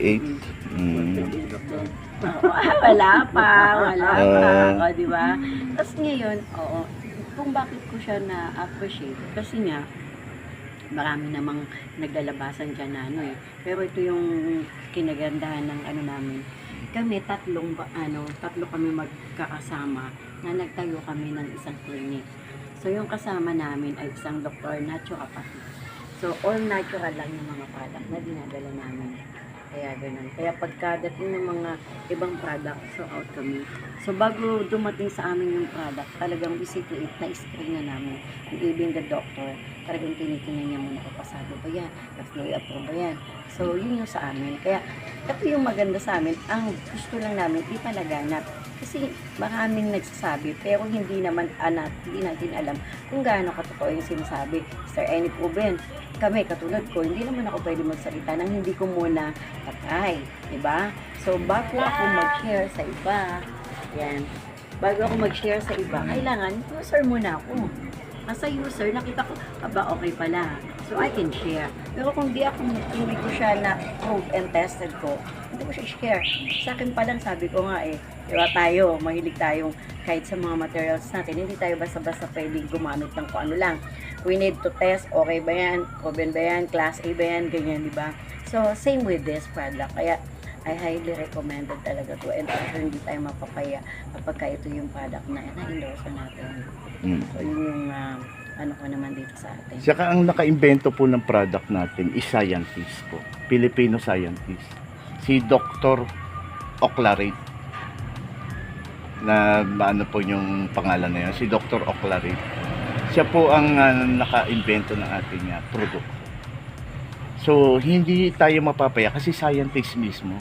68. Wala pa. O, di ba? Tapos ngayon, kung bakit ko siya na-appreciate, kasi nga, marami namang naglalabasan dyan na Pero ito yung kinagandahan ng namin. Kami, tatlo kami magkakasama na nagtayo kami ng isang clinic. So, yung kasama namin ay isang doktor, naturopathy. So, all natural lang yung mga product na dinadala namin. Kaya ganun. Kaya pagkadating ng mga ibang product, so out kami. So bago dumating sa amin yung product, talagang basically na-screen na namin. And even the doctor, talagang tinitingnan niya muna kung pasado ba yan, approve ba yan. So yun yung sa amin. Kaya ito yung maganda sa amin. Ang gusto lang namin, ipalaganap. Kasi maraming nagsasabi, pero hindi natin alam kung gaano katotoo yung sinasabi. Sir, any proven? Kami, katulad ko, hindi naman ako pwede magsalita nang hindi ko muna patry, diba? So, bago ako mag-share sa iba, kailangan user muna ako. As a user, nakita ko, okay pala. So, I can share. Pero kung hindi ko siya na-prove and tested ko, hindi ko siya share. Sa akin pa lang, sabi ko nga diba mahilig tayong kahit sa mga materials natin, hindi tayo basta-basta pwedeng gumamit ng kung ano lang. We need to test, okay ba yan, proven ba yan, class A ba yan, ganyan, diba? So, same with this product. Kaya, I highly recommended talaga to, and sure hindi tayo mapapaya kapag ito yung product na na-endorse natin. So, yun yung ko naman dito sa atin. Saka ang naka-imbento po ng product natin is scientist po. Filipino scientist. Si Dr. Oclarit. Na ano po yung pangalan na yun? Si Dr. Oclarit. Siya po ang naka-imbento ng ating produkto. So, hindi tayo mapapaya kasi scientist mismo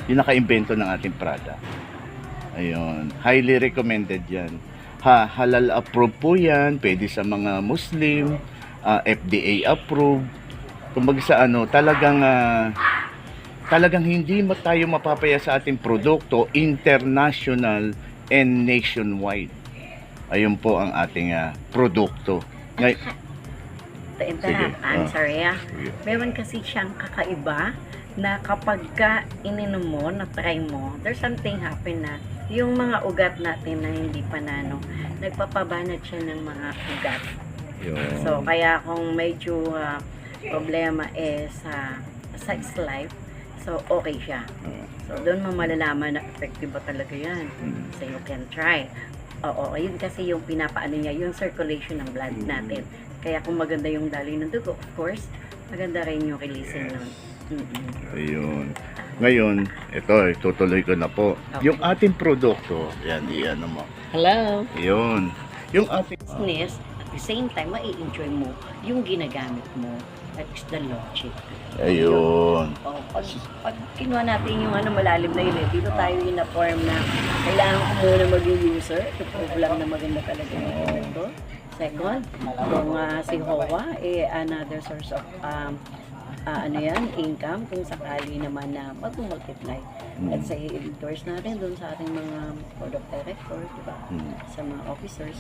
yung naka-imbento ng ating product. Ayun. Highly recommended yan. Halal approved po yan. Pwede sa mga Muslim. FDA approved. Kumbaga sa talagang hindi tayo mapapaya sa ating produkto international and nationwide. Ayun po ang ating produkto. I'm sorry Meron kasi siyang kakaiba na kapag ininom mo, na-try mo, there's something happen na yung mga ugat natin na hindi pa nagpapabanat siya ng mga ugat. So, kaya kung medyo problema sa sex life, so okay siya. So, doon mo malalaman na effective ba talaga yan. So, you can try. Yun kasi yung pinapaano niya, yung circulation ng blood natin. Kaya kung maganda yung daloy ng dugo, of course, maganda rin yung releasing nun. Ayun. Ngayon, ito, tutuloy ko na po. Okay. Yung ating produkto, yan, mo. Hello. Ayun. Yung ating business, at the same time, mai-enjoy mo yung ginagamit mo. That is the logic. Ayun. Pag kinuha natin yung malalim na yun, dito tayo in-form na kailangan ko muna maging user. Ito program na maganda talaga yung ito. Second, kung si HOA, another source of income kung sakali naman na mag-multiply. At sa i-endorse natin doon sa ating mga board of directors, diba? Sa mga officers.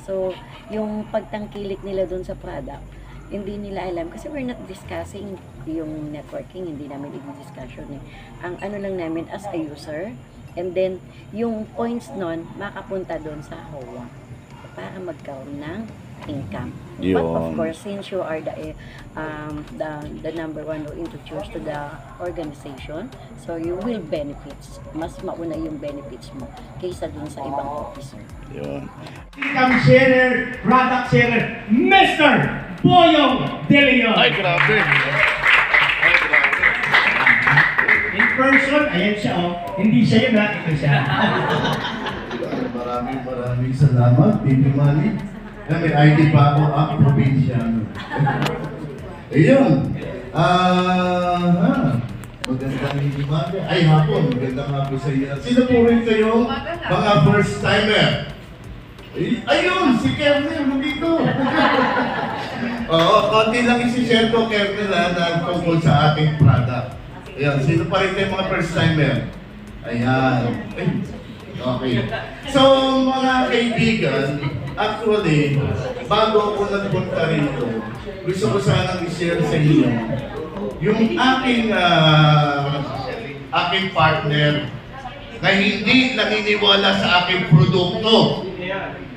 So, yung pagtangkilik nila doon sa product, hindi nila alam kasi we're not discussing yung networking, hindi namin i-discussion Ang lang namin as a user, and then yung points nun makapunta doon sa HOA para magkaroon ng income. But of course, since you are the number one who introduced to the organization, so you will benefits. Mas mauna yung benefits mo kaysa dun sa ibang officer. Yun. Income sharer, product sharer, Mr. Boyong De Leon. Ay, grabe. In person, ayan siya Hindi siya yun ito siya. Maraming salamat, Tito Manny. May ID pa ako, probinsyano. Ayun. Magandang himali. Ay, hapon. Magandang hapon sa iyo. Sino po rin kayo? Mga first timer. Ayun, si Kernel, nandito. Konti lang isi-share ko, Kernel, na tungkol sa ating product. Ayan, sino pa rin kayo mga first timer? Ayan. Okay. So, mga kaibigan, actually, bago ako nagpunta rito, gusto ko sanang i-share sa inyo yung aking aking partner na hindi naniniwala sa aking produkto.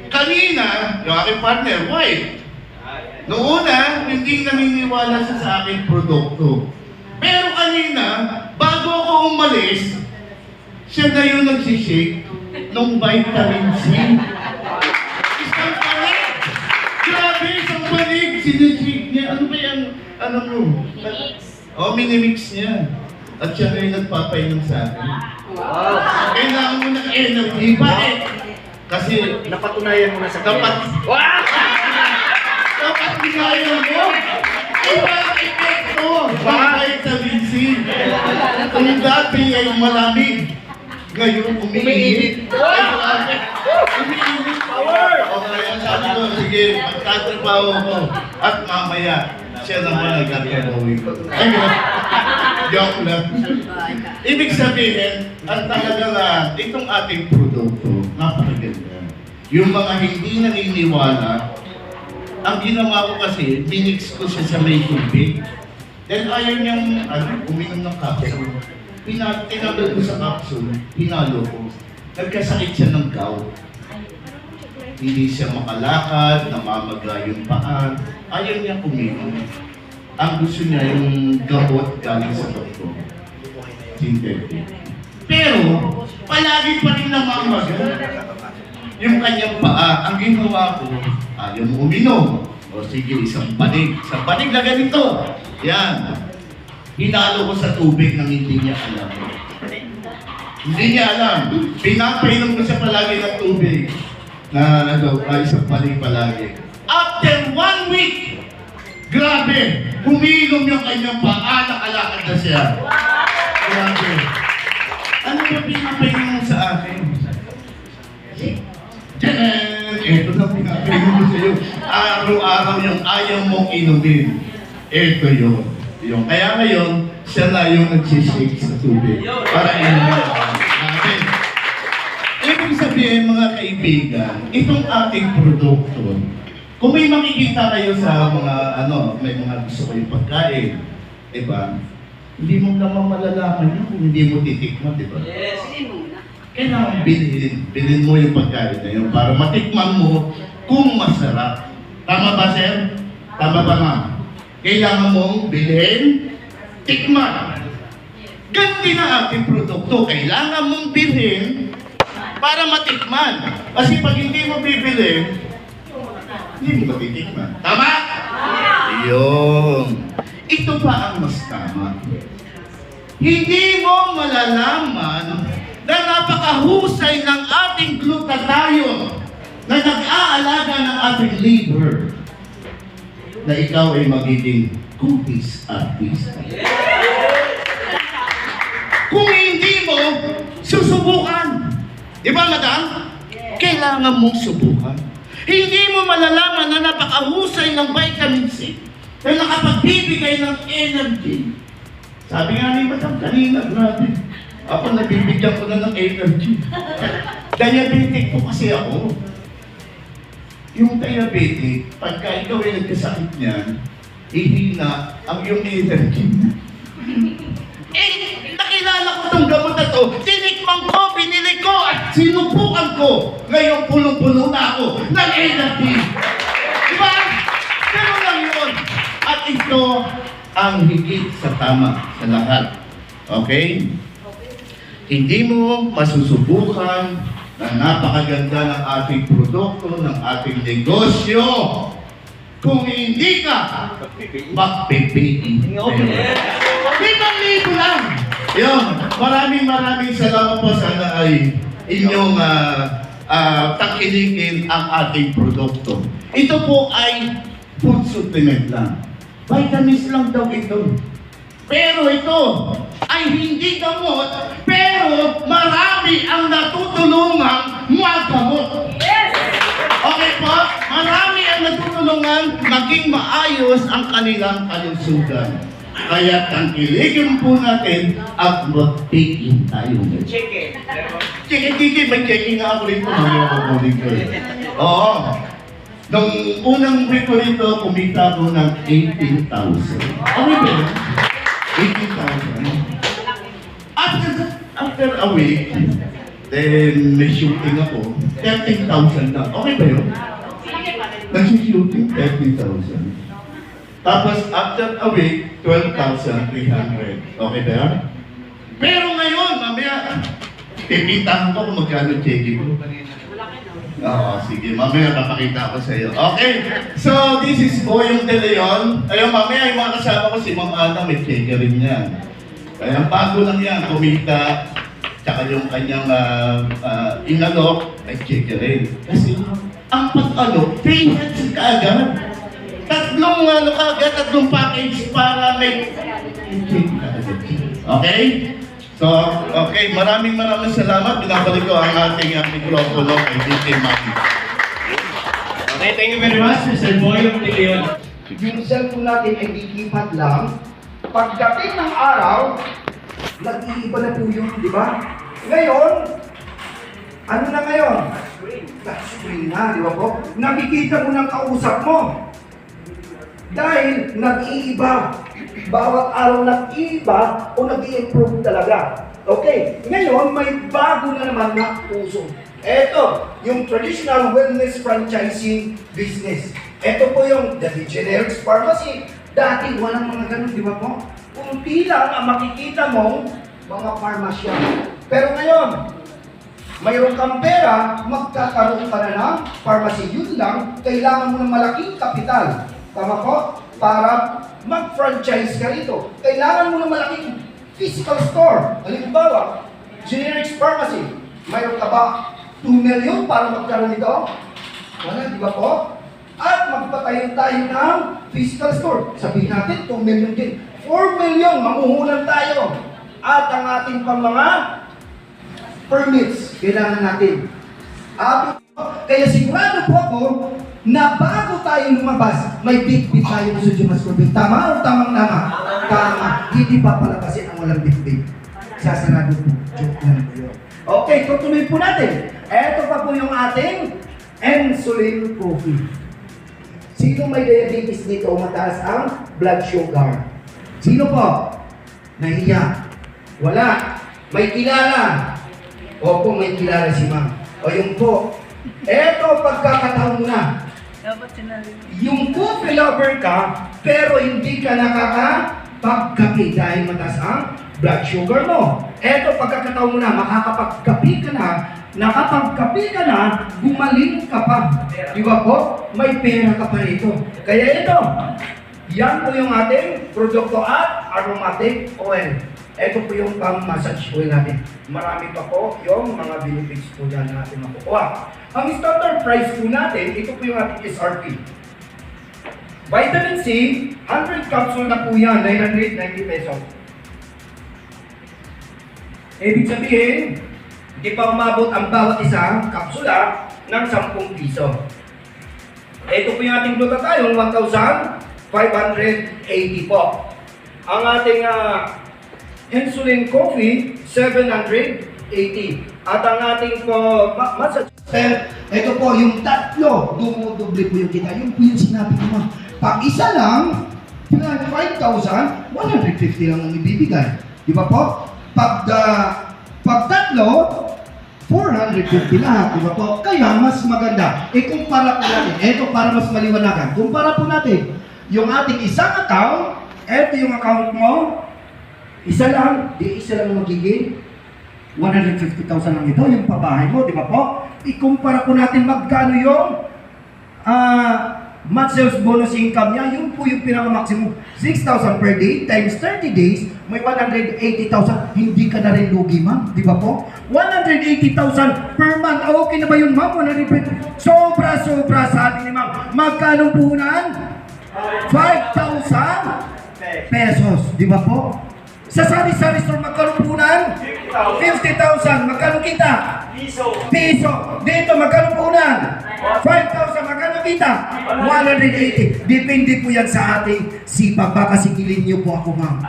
Kanina, yung aking partner, white. Noong una, hindi naniniwala siya sa aking produkto. Pero kanina, bago ako umalis, siya na yung nagsishake ng vitamin C. Isang panig! Grabe, isang panig! Sinishake niya. Ano ba yung, ano mo? Oh, minimix niya. At siya na yung nagpapainom sa akin. Kailangan mo ng energy. Bakit? Kasi Napatunayan mo na sa dapat... Dapat binayan mo! Iba ang epekto! Bakit sa Vinci? Kung dati ay malamig, ngayon umiinit. Ay, grabe. Umiinit. Power! Okay, ang sabi ko, sige, magtatrabaho ko. At mamaya, siya naman nagkakabawin ko. Ay, joke lang. Ibig sabihin, ang talaga itong ating produkto, napakaganda. Yung mga hindi naniniwala, ang ginawa ko kasi, minix ko siya sa may tubig. Then ayaw niyang uminom ng capsule. Tinanggal ko sa capsule, hinalo ko. Nagkasakit siya ng gout. Hindi siya makalakad, namamaga yung paa. Ayaw niya uminom. Ang gusto niya yung gamot galing sa doktor. Synthetic. Pero, palagi pa rin namamaga. Yung kanyang paa, ang ginawa ko, ayaw mo uminom. O sige, isang panig. Isang panig na ganito. Yan. Hinalo ko sa tubig nang hindi niya alam. Hindi niya alam. Pinapainom ko siya palagi ng tubig. Na isang panig palagi. After 1 week, grabe, humilom yung kanyang paa, nakalakad na siya. Grabe. Ano ba pinapainom mo sa akin? Tiyan! Ito na pinapainom mo sa'yo. Araw-araw yung ayaw mong inumin. Ito yun. Kaya ngayon, siya na yung nagsishake sa tubig. Para inumin natin. Ibig sabihin, mga kaibigan, itong ating produkto, kung may makikita kayo sa mga, may mga gusto kayong pagkain, diba? Hindi mo naman malalaman yun kung hindi mo titikman, diba? Yes. Sige muna. Kailangan bilhin mo yung pagkain na yun para matikman mo kung masarap. Tama ba, sir? Tama ba, ma'am? Kailangan mong bilhin, tikman. Ganun din ang ating produkto. Kailangan mong bilhin para matikman. Kasi pag hindi mo bibili, hindi mo matitikman. Tama? Yun. Ito pa ang mas tama. Hindi mo malalaman na napakahusay ng ating glutathione na nag-aalaga ng ating liver na ikaw ay magiging cookies artist. Kung hindi mo, susubukan. Di ba, madam? Kailangan mong subukan. Hindi mo malalaman na napakahusay ng vitamin C na nakapagbibigay ng energy. Sabi nga ni madam kanina, grabe. Ako nabibigyan ko na ng energy. Diabetic po kasi ako. Yung diabetic, pagka ikaw ay nagkasakit niyan, ihina ang iyong energy. Nakilala ko itong gamot na to, tinikman ko, binili ko, at sinubukan ko. Ngayon pulong-pulo na ako ng energy. Diba? Ganun lang yun. At ito ang higit sa tama sa lahat. Okay? Hindi mo masusubukan na napakaganda ng ating produkto, ng ating negosyo, kung hindi ka magpipiin. 5,000 lang! Yun, maraming salamat po. Sana ay inyong tangkilikin ang ating produkto. Ito po ay food supplement lang. Vitamins lang daw ito. Pero ito ay hindi gamot, pero marami ang natutulungang magamot. Okay po? Marami ang natutulungan maging maayos ang kanilang kalusugan. Kaya tangkiligin po natin at mag-take-in tayo. Chicken. May checking nga ako rito. Oo. Nung unang week ko rito, kumita ko ng 18,000. Okay ba? 18,000. At After a week, then may shooting ako, 13,000 lang. Okay ba yun? Nag-shooting, 13,000. Tapos after a week, 12,300. Okay ba yan? Pero ngayon, mamaya, pipintahan ko kung magkano checking ko. Oo, sige. Mamaya papakita ko sa iyo. Okay. So, this is Boyong De Leon. Ayun, mamaya yung mga kasama ko, si Ma'am Ana, may checker rin yan. Kaya bago lang yan, kumita. Tsaka yung kanyang inalok, ay checker rin. Kasi ang pag-alok, payments ka agad. Tatlong package para may check ka agad. Okay? So, okay, maraming salamat. Binabalik ko ang ating mikropono kay DJ Maki. Okay, thank you very much, Mr. Boyong De Leon. Yung cellphone natin ay lilipat lang. Pagdating ng araw, nag-iiba na po yun, di ba? Ngayon, ano na ngayon? Touchscreen na, di ba po? Nakikita mo ng kausap mo. Dahil nag-iiba. Bawat araw nag-iiba o nag-i-improve talaga. Okay, ngayon may bago na naman na uso. Ito, yung traditional wellness franchising business. Ito po yung The Generics Pharmacy. Dati walang mga ganun, di ba po? Kunti lang ang makikita mong mga pharmacy. Pero ngayon, mayroon kang pera, magkakaroon ka na ng pharmacy. Yun lang, kailangan mo ng malaking kapital. Tama po? Para mag-franchise ka rito. Kailangan mo ng malaking physical store. Halimbawa, Generics Pharmacy. Mayroon ka ba 2 million para magkaroon nito? Wala, di ba po? At magpatayo tayo ng physical store. Sabihin natin, 2 million din. 4 million, mamuhunan tayo. At ang ating pang mga permits, kailangan natin. Kaya sigurado po ako na bago tayo lumabas, may bit-bit tayo sa Jonas Corbin. Tama o tamang-tama? Tama. Hindi pa palabasin ang walang bit-bit. Sasarado po. Joke lang po yun. Okay, tutuloy po natin. Ito pa po yung ating insulin coffee. Sino may diabetes dito mataas ang blood sugar? Sino po? Nahiya? Wala. May kilala? Opo, may kilala si ma'am. O yung po. Eto, pagkakataon mo na. Yung coffee lover ka, pero hindi ka nakakapagkape dahil mataas ang blood sugar mo. Eto, pagkakataon mo na, makakapagkape ka na, nakapagkape ka na, gumaling ka pa. Di ba po? May pera ka pa rito. Kaya ito, yan po yung ating produkto at aromatic oil. Ito po yung pang-massage oil natin. Marami pa po yung mga benefits po dyan na natin makukuha. Ang standard price po natin, ito po yung ating SRP. Vitamin C, 100 capsule na po yan, 990 pesos. Ibig sabihin, hindi pa umabot ang bawat isang kapsula ng 10 piso. Ito po yung ating glutathione, 1,580 po. Ang ating insulin coffee, 780. At ang ating massage. Ito po, yung tatlo, dumudoble po yung kita. Yung po yung sinabi ko ma. Pag isa lang, 5,150 lang ang ibibigay. Di ba po? Pag tatlo, 450 lahat. Di ba po? Kaya mas maganda. Kumpara po natin. Ito para mas maliwanagan. Kumpara po natin. Yung ating isang account, ito yung account mo, isa lang magiging 150,000 lang ito, yung pabahay mo, di ba po? Ikumpara po natin magkano yung month sales bonus income niya, yun po yung pinaka-maximum. 6,000 per day times 30 days, may 180,000. Hindi ka na rin lugi, ma'am, di ba po? 180,000 per month. Okay na ba yun, ma'am? 150. Sobra-sobra sabi ni ma'am. Magkano puhunan? 5,000 pesos, di ba po? Sa sari-sari store, magkano puhunan? 50,000. Magkano kita? Piso. Dito, magkano puhunan? 5,000. Magkano kita? 180. Depende po yan sa ating sipag. Baka sigilin niyo po ako, ma'am.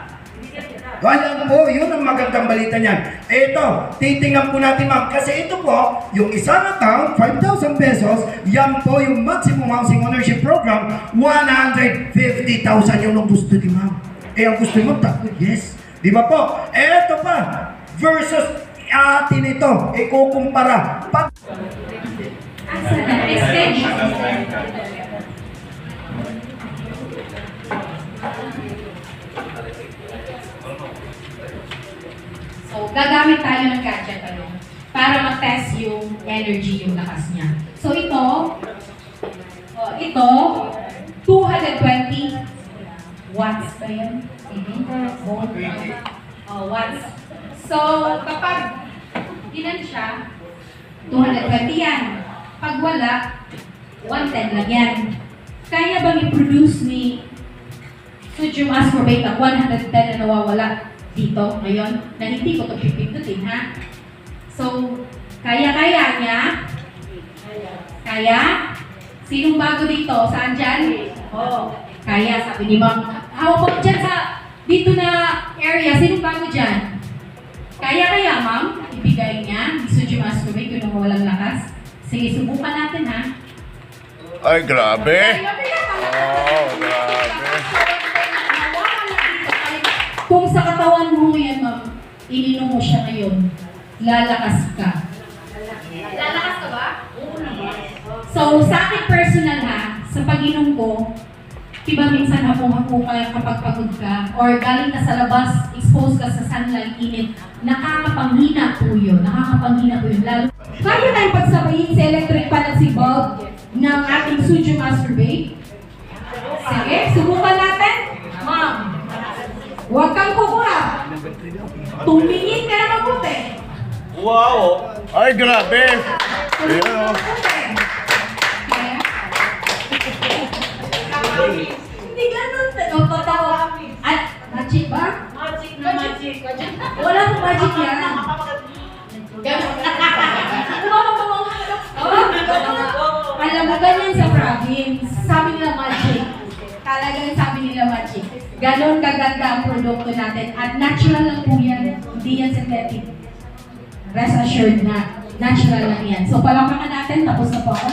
Alam po, yun ang magandang balita niyan. Ito, titingnan po natin, ma'am. Kasi ito po, yung isang account, 5,000 pesos, yan po yung maximum housing ownership program, 150,000 yung gusto ni ma'am. Ang gusto mo, yes. Di ba po? Eto pa, versus atin ito, ikukumpara. Pag Asa na? Extension. So, gagamit tayo ng gadget para mag-test yung energy, yung lakas niya. So, ito 220 watts ba yun? Volt. Watts. So, kapag ilan siya, 220 yan. Pag wala, 110 lang yan. Kaya bang i-produce ni sodium ascorbate ang 110 na nawawala dito ngayon? Na hindi ko ito pipindutin, ha? So, kaya-kaya niya? Kaya? Sinong bago dito? Saan dyan? Kaya, sabi ni Ma'am. How about dyan sa dito na area? Sinong bago dyan? Kaya, Ma'am? Ibigay niya? Sodium ascorbate kung walang lakas? Sige, subukan natin, ha? Ay, grabe. Grabe. Kung sa katawan mo yan, Ma'am, ininom mo siya ngayon, lalakas ka. Lalakas ka ba? Oo naman. So, sa akin personal ha, sa pag-inom ko, diba minsan hapong-hapo ka kapag pagod ka, or galing ka sa labas, expose ka sa sunlight, init, nakakapanghina po yun. Lalo, kaya tayong pagsabayin sa electric fan at si bulb ng ating sodium ascorbate. Sige, subukan natin. Ma'am, huwag kang kukuha. Tumingin ka na mabuti. Ay, grabe. Ayan, oh. Hindi ganun. Totoo. At magic ba? Magic. Walang magic yan. Ganun. Alam mo, ganyan sa province. Sabi nila magic. Talagang sabi nila magic. Ganon kaganda ang produkto natin. At natural lang po yan. Hindi yan synthetic. Rest assured na natural lang yan. So, palakpakan natin. Tapos na po ako.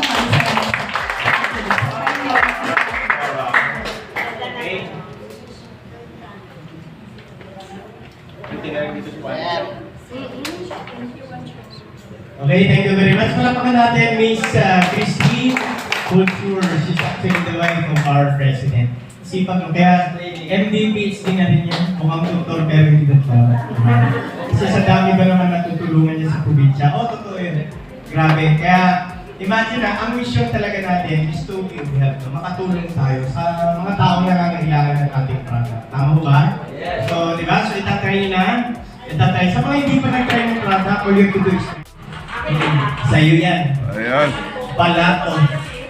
Maraming salamat. Okay, thank you very much. Palakpakan natin Miss Christy Couture. She's actually the wife of our president. Sipag ko, kaya MD, PhD na rin yan. Mukhang doktor pero hindi doktor. Kasi sa dami ba naman natutulungan niya sa probinsya? Totoo yun. Grabe. Kaya imagine na, ang mission talaga natin is to give help. Makatulong tayo sa mga taong nangangailangan ng ating product. Tama ba? So, di ba? So, itatry nyo na. Itatry. Sa mga hindi pa nag-try ng product, all you have to do is sa'yo yan. Ayan. Palato.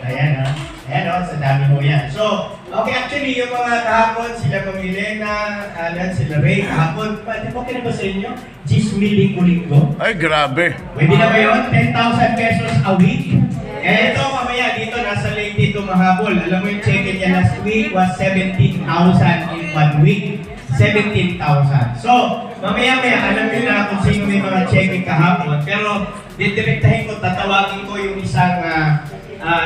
Ayan ha. Ayan o, sa dami mo yan. So, okay, actually, yung mga kahapon, sila Ma'am Elena, Alan, sila Ray, kahapon, pwede po na ba sa inyo? 10,000 linggo-linggo. Ay, grabe. Pwede na ba yun? 10,000 pesos a week. Eh, ito, mamaya dito, nasa late dito mahabol. Alam mo yung check-in niya last week was 17,000 in 1 week. 17,000. So, mamaya-maya, alam niyo na kung sino may mga check-in kahapon. Pero, didirektahin ko, tatawagin ko yung isang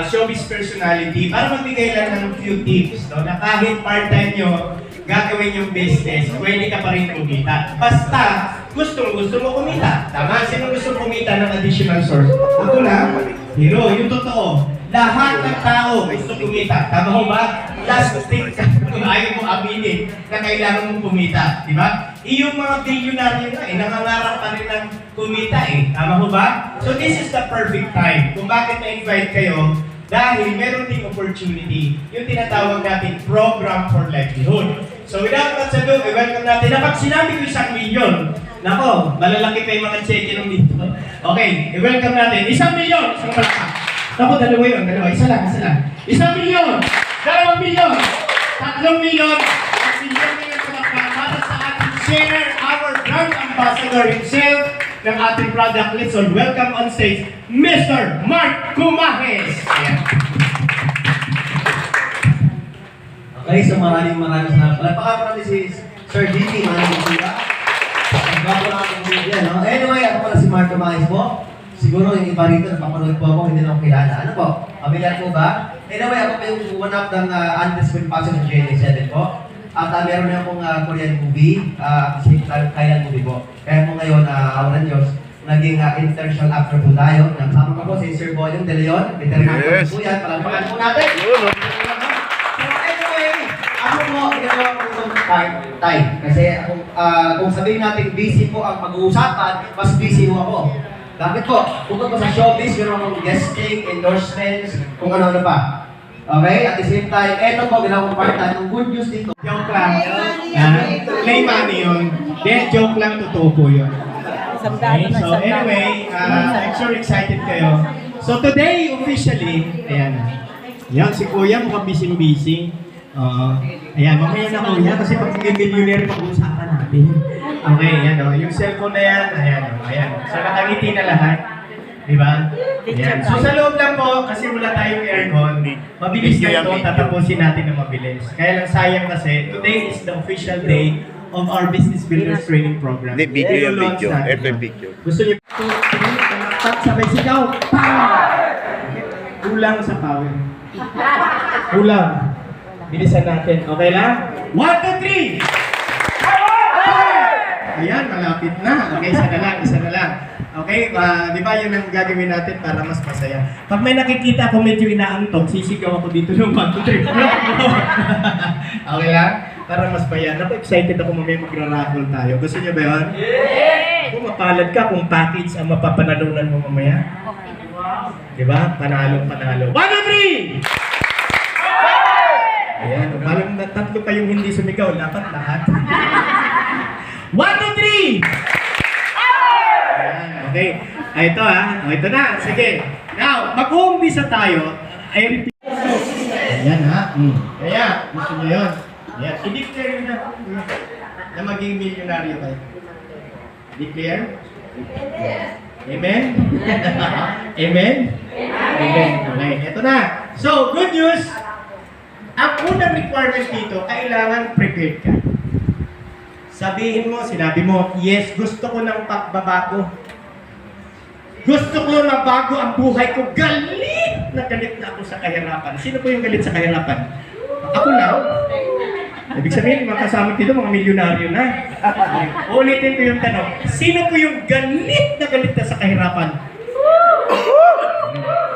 showbiz personality para magbigay lang ng few tips, no? Na kahit part-time nyo, gagawin yung business, pwede ka pa rin kumita. Basta, gusto mo kumita. Tama? Sino gusto kumita ng additional source? Ako lang. Hero, yung totoo. Lahat ng tao gusto kumita. Tama ho ba? Last thing kung ayaw mo aminin na kailangan mong kumita. Di ba? Yung mga billionaire nga nangangarap pa rin ng kumita Tama ho ba? So this is the perfect time. Kung bakit na-invite kayo, dahil meron ding opportunity, yung tinatawag natin Program for Livelihood. So without much ado, i-welcome natin. Kapag sinabi ko 1 million, nako, malalaki pa yung mga check-in dito. Okay, i-welcome natin. 1 million! Isang palaka. Naku, dalawa yun. Isa lang. 1 million! 2 million! 3 million! 1 million na yung palaka para sa ating share, our brand ambassador himself ng ating product. Let's all welcome on stage, Mr. Mark Kumahes! Ayan. Okay, so maraming salamat. Palakpakan po natin si Sir Diti, maraming sila. Nagbago lang ating media, no? Anyway, ako pala si Mark Kumahes po. Siguro yung iba rito, napapanood po ako, hindi na ako kilala. Ano po? Pamilyar po ba? Anyway, ako po yung one of the undisputed passion ng GNA7 po. At meron na akong Korean movie, Thailand movie po. Kaya po ngayon, awa ng Diyos, naging international actor po tayo. Kasama ko po si Sir Boyong De Leon, veteran actor po yan. Palagpakan po natin. So anyway, ako po, ginawa ko itong part-time. Kasi kung sabihin natin busy po ang pag-uusapan, mas busy po ako. Bakit po? Bukod po sa showbiz, meron akong guesting, endorsements, kung ano-ano pa. Okay? At the same time, eto po, ginawa ko part-time. Ang good news dito. Joke lang. Play money yun. Hindi, joke lang, totoo po yun. Okay, so anyway, I'm sure excited kayo. So today, officially, ayan. Yan, si Kuya mukhang busy-busy. Ayan, mamaya na Kuya kasi pag maging millionaire, pag-uusapan natin. Okay, yan o. Yung cellphone na yan, ayan o. Ayan. So nakangiti na lahat. Diba? Ayan. So sa loob lang po, kasi wala tayong aircon, mabilis na ito, tatapusin natin na mabilis. Kaya lang sayang kasi, today is the official day of our Business Builders Training Program. Hindi, video yung I-launch video. natin. Ito yung video. Gusto niyo sabay sigaw, power! Kulang sa power. Kulang. Bilisan natin. Okay lang? 1, 2, 3! Ayan, malapit na. Okay, isa na lang. Okay, di ba yun ang gagawin natin para mas masaya? Pag may nakikita ako medyo inaantok, sisigaw ako dito ng 1, 2, 3. Okay lang? Para mas maya. Excited ako mamaya magra-raffle tayo. Gusto niyo ba yun? Yes! Kung mapalad ka, kung package ang mapapanalunan mo mamaya. Di ba? Panalo. 1, 2, 3! Ayan, parang tatlo pa yung hindi sumigaw. Dapat lahat. 1, 2, 3! Ayan, okay. Ito ito na. Sige. Now, mag-uumpisa tayo. I repeat. Ayan Kaya, gusto nyo yun. Ayan. I-declare nyo na maging milyonaryo kayo. Declare? Amen? Amen? Amen. Okay, ito na. So, good news. Ang unang requirement dito, kailangan prepared ka. Sabihin mo, sinabi mo, yes, gusto ko ng pagbabago. Gusto ko na bago ang buhay ko. Galit na ako sa kahirapan. Sino po yung galit sa kahirapan? Ako lang. Ibig sabihin, mga kasama dito, mga milyonaryo na. Ulitin ko yung tanong. Sino po yung galit na sa kahirapan?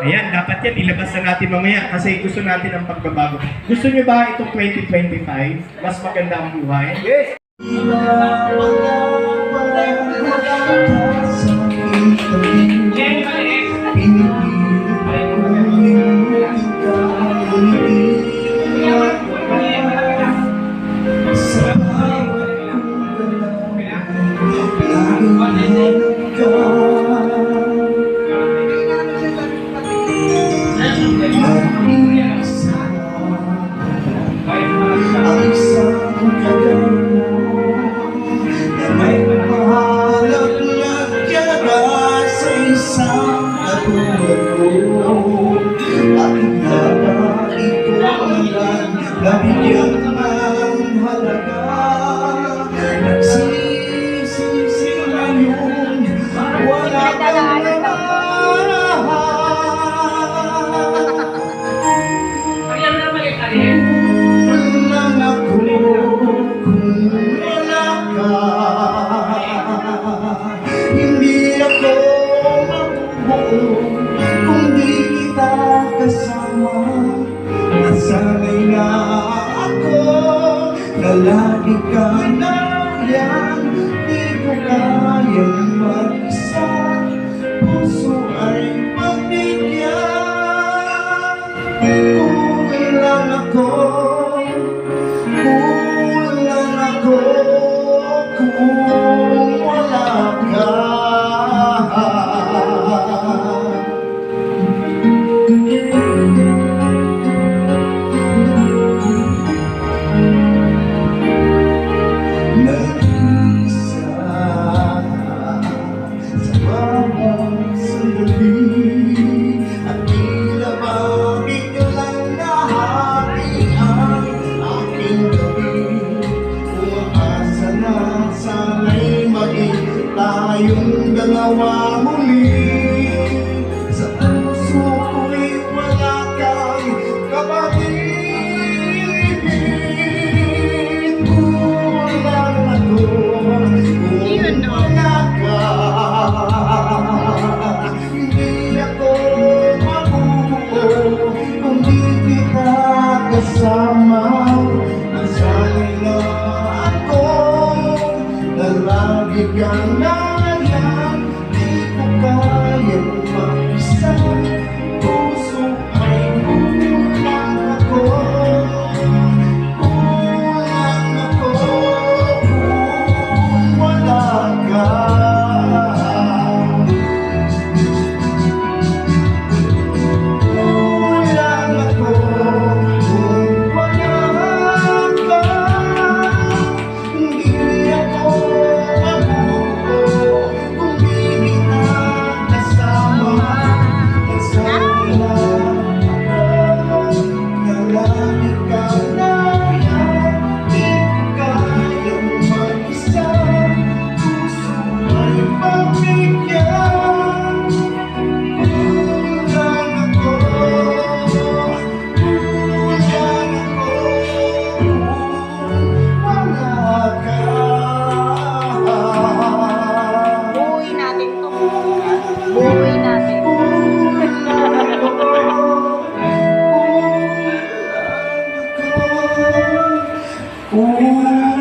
Ayan, dapat yan ilabas na natin mamaya kasi gusto natin ang pagbabago. Gusto nyo ba itong 2025? Mas maganda ang buhay? Yes! Nabigyan ng halaga, nagsisisi ngayon, wala ka na. Kulang ako kung wala ka, hindi ako mabubuo kung di kita kasama. Nasanay na ako na lagi ka na yan, di ko kayang mag-isa, puso ay pagbigyan. Kulang ako kung wala ka. Tayong dalawa muli, sa puso ko'y wala kang kapatid. Oh!